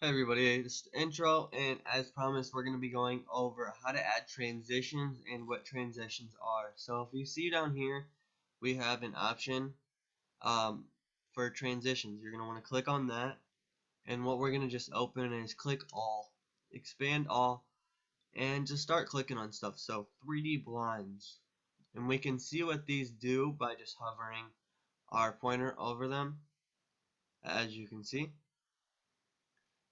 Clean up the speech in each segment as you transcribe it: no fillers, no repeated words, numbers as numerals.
Hey everybody, this is the intro, and as promised, we're going to be going over how to add transitions and what transitions are. So if you see down here, we have an option for transitions. You're going to want to click on that, and what we're going to just open is click all, expand all, and just start clicking on stuff. So 3D blinds, and we can see what these do by just hovering our pointer over them, as you can see.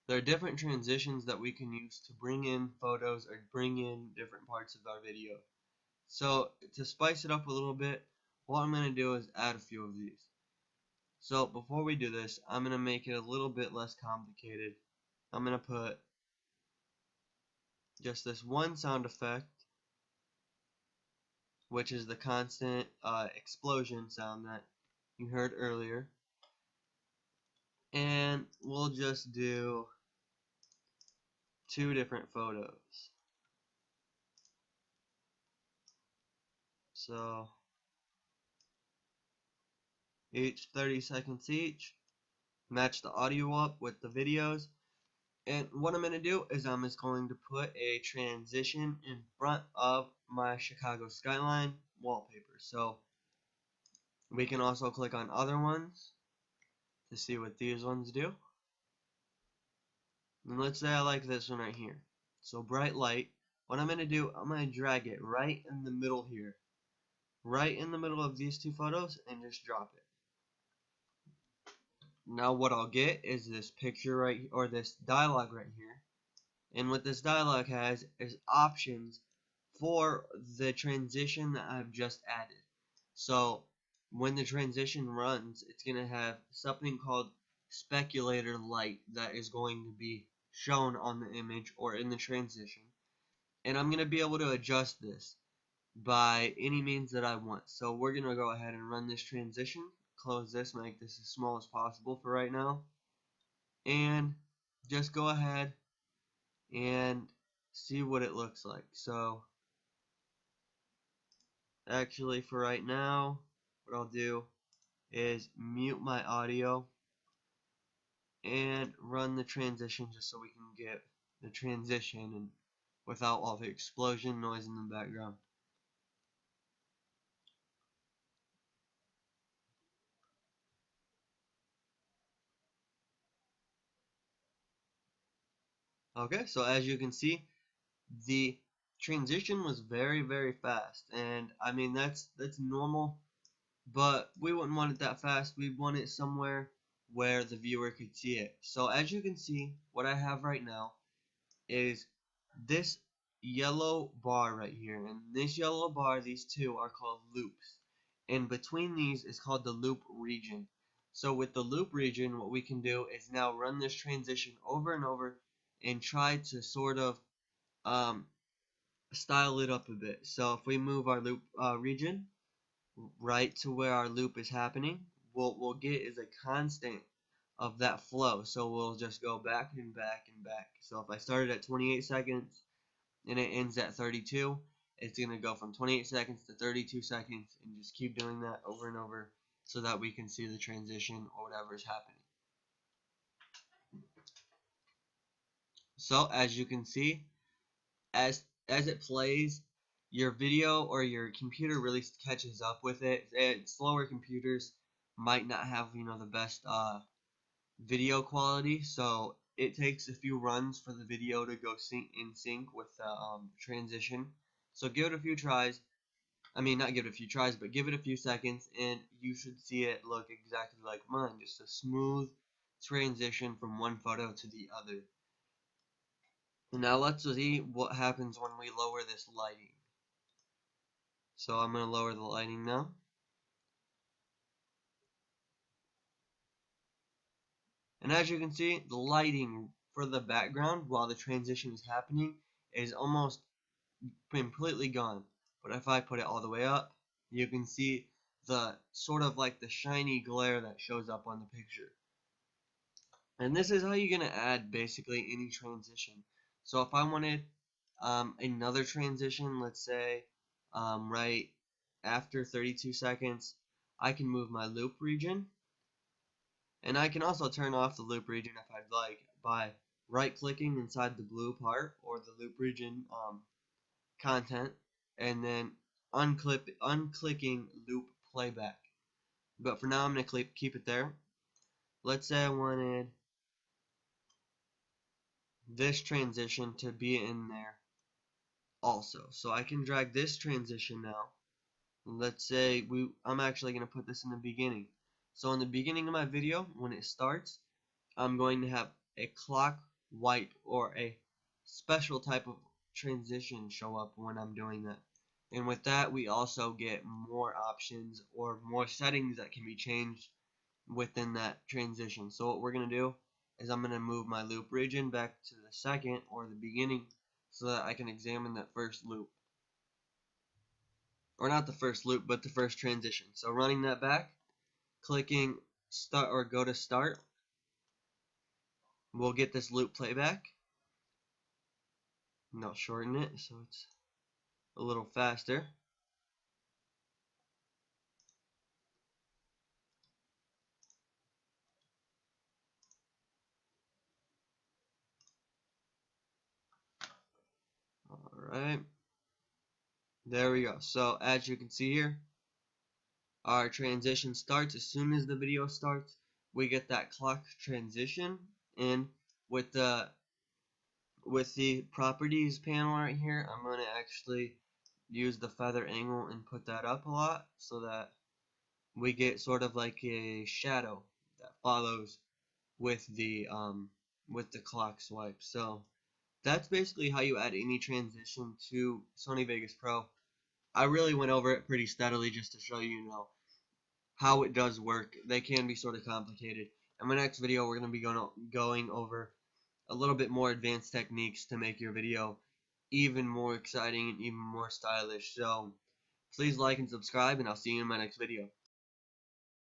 There are different transitions that we can use to bring in photos or bring in different parts of our video. So to spice it up a little bit, what I'm going to do is add a few of these. So before we do this, I'm going to make it a little bit less complicated. I'm going to put just this one sound effect, which is the constant explosion sound that you heard earlier. And we'll just do 2 different photos. So each 30 seconds each. Match the audio up with the videos. And what I'm going to do is I'm just going to put a transition in front of my Chicago skyline wallpaper. So we can also click on other ones to see what these ones do. And let's say I like this one right here. So bright light. What I'm going to do, I'm going to drag it right in the middle here. Right in the middle of these 2 photos and just drop it. Now what I'll get is this picture right, or this dialogue right here. And what this dialogue has is options for the transition that I've just added. So when the transition runs, it's going to have something called speculator light that is going to be shown on the image or in the transition. And I'm going to be able to adjust this by any means that I want. So we're going to go ahead and run this transition, close this, make this as small as possible for right now, and just go ahead and see what it looks like. So actually for right now, what I'll do is mute my audio and run the transition just so we can get the transition and without all the explosion noise in the background. Okay, so as you can see, the transition was very fast, and I mean that's normal, but we wouldn't want it that fast. We want it somewhere where the viewer could see it. So as you can see, what I have right now is this yellow bar right here, and this yellow bar, these 2 are called loops, and between these is called the loop region. So with the loop region, what we can do is now run this transition over and over and try to sort of um, style it up a bit. So if we move our loop region right to where our loop is happening, what we'll get is a constant of that flow. So we'll just go back and back and back. So if I started at 28 seconds and it ends at 32, it's going to go from 28 seconds to 32 seconds and just keep doing that over and over so that we can see the transition or whatever is happening. So as you can see, as it plays, your video or your computer really catches up with it. And slower computers might not have the best video quality, so it takes a few runs for the video to go in sync with the transition. So give it a few tries. I mean, not give it a few tries, but give it a few seconds, and you should see it look exactly like mine. Just a smooth transition from one photo to the other. Now let's see what happens when we lower this lighting. So I'm going to lower the lighting now. And as you can see, the lighting for the background while the transition is happening is almost completely gone. But if I put it all the way up, you can see the sort of like the shiny glare that shows up on the picture. And this is how you're going to add basically any transition. So if I wanted another transition, let's say right after 32 seconds, I can move my loop region. And I can also turn off the loop region if I'd like by right clicking inside the blue part or the loop region content, and then unclicking loop playback. But for now, I'm going to keep it there. Let's say I wanted this transition to be in there also. So I can drag this transition now. Let's say I'm actually going to put this in the beginning. So in the beginning of my video, when it starts, I'm going to have a clock wipe or a special type of transition show up when I'm doing that. And with that, we also get more options or more settings that can be changed within that transition. So what we're going to do is I'm going to move my loop region back to the second or the beginning so that I can examine that first loop. Or not the first loop, but the first transition. So running that back, clicking start or go to start, we'll get this loop playback. And I'll shorten it so it's a little faster. Alright, there we go. So as you can see here, our transition starts. As soon as the video starts, we get that clock transition. And with the properties panel right here, I'm going to actually use the feather angle and put that up a lot so that we get sort of like a shadow that follows with the clock swipe. So that's basically how you add any transition to Sony Vegas Pro. I really went over it pretty steadily just to show you know how it does work. They can be sort of complicated. In my next video, we're going to be going over a little bit more advanced techniques to make your video even more exciting and even more stylish. So please like and subscribe, and I'll see you in my next video.